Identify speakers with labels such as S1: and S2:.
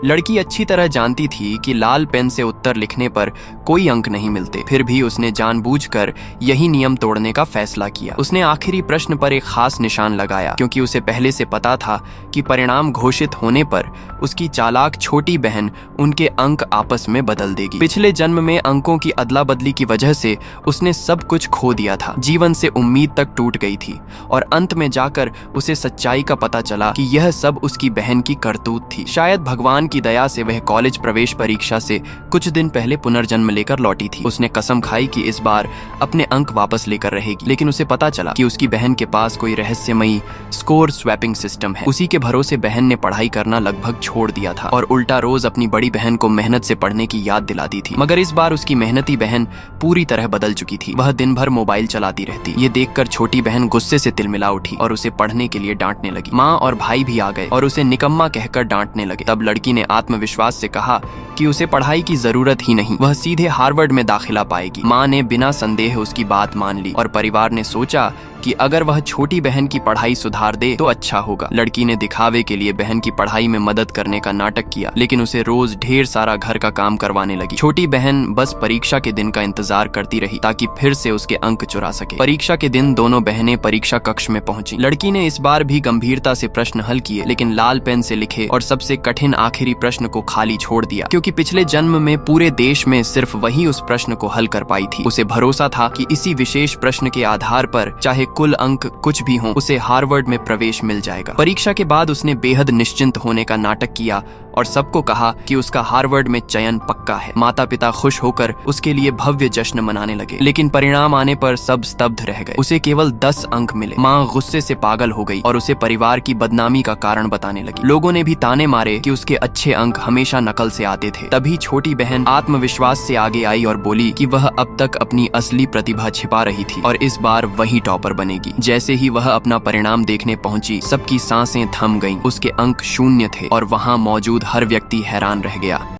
S1: लड़की अच्छी तरह जानती थी कि लाल पेन से उत्तर लिखने पर कोई अंक नहीं मिलते, फिर भी उसने जानबूझकर यही नियम तोड़ने का फैसला किया। उसने आखिरी प्रश्न पर एक खास निशान लगाया, क्योंकि उसे पहले से पता था कि परिणाम घोषित होने पर उसकी चालाक छोटी बहन उनके अंक आपस में बदल देगी। पिछले जन्म में अंकों की अदला बदली की वजह से उसने सब कुछ खो दिया था, जीवन से उम्मीद तक टूट गई थी और अंत में जाकर उसे सच्चाई का पता चला कि यह सब उसकी बहन की करतूत थी। शायद भगवान की दया से वह कॉलेज प्रवेश परीक्षा से कुछ दिन पहले पुनर्जन्म लेकर लौटी थी। उसने कसम खाई कि इस बार अपने अंक वापस लेकर रहेगी, लेकिन उसे पता चला कि उसकी बहन के पास कोई रहस्यमयी स्कोर स्वैपिंग सिस्टम है। उसी के भरोसे बहन ने पढ़ाई करना लगभग छोड़ दिया था और उल्टा रोज अपनी बड़ी बहन को मेहनत से पढ़ने की याद दिलाती थी। मगर इस बार उसकी मेहनती बहन पूरी तरह बदल चुकी थी। वह दिन भर मोबाइल चलाती रहती। ये देखकर छोटी बहन गुस्से से तिलमिला उठी और उसे पढ़ने के लिए डांटने लगी। माँ और भाई भी आ गए और उसे निकम्मा कहकर डांटने लगे। तब लड़की ने आत्मविश्वास से कहा कि उसे पढ़ाई की जरूरत ही नहीं, वह सीधे हार्वर्ड में दाखिला पाएगी। माँ ने बिना संदेह उसकी बात मान ली और परिवार ने सोचा कि अगर वह छोटी बहन की पढ़ाई सुधार दे तो अच्छा होगा। लड़की ने दिखावे के लिए बहन की पढ़ाई में मदद करने का नाटक किया, लेकिन उसे रोज ढेर सारा घर का काम करवाने लगी। छोटी बहन बस परीक्षा के दिन का इंतजार करती रही ताकि फिर से उसके अंक चुरा सके। परीक्षा के दिन दोनों बहनें परीक्षा कक्ष में पहुंची। लड़की ने इस बार भी गंभीरता से प्रश्न हल किए, लेकिन लाल पेन से लिखे और सबसे कठिन आखिरी प्रश्न को खाली छोड़ दिया, क्योंकि पिछले जन्म में पूरे देश में सिर्फ वही उस प्रश्न को हल कर पाई थी। उसे भरोसा था कि इसी विशेष प्रश्न के आधार पर चाहे कुल अंक कुछ भी हों, उसे हार्वर्ड में प्रवेश मिल जाएगा। परीक्षा के बाद उसने बेहद निश्चिंत होने का नाटक किया और सबको कहा कि उसका हार्वर्ड में चयन पक्का है। माता पिता खुश होकर उसके लिए भव्य जश्न मनाने लगे, लेकिन परिणाम आने पर सब स्तब्ध रह गए। उसे केवल 10 अंक मिले। माँ गुस्से से पागल हो गई और उसे परिवार की बदनामी का कारण बताने लगी। लोगों ने भी ताने मारे कि उसके अच्छे अंक हमेशा नकल से आते थे। तभी छोटी बहन आत्मविश्वास से आगे आई और बोली कि वह अब तक अपनी असली प्रतिभा छिपा रही थी और इस बार वही टॉपर बनेगी। जैसे ही वह अपना परिणाम देखने पहुंची, सबकी सांसें थम गईं। उसके अंक 0 थे और वहां मौजूद हर व्यक्ति हैरान रह गया।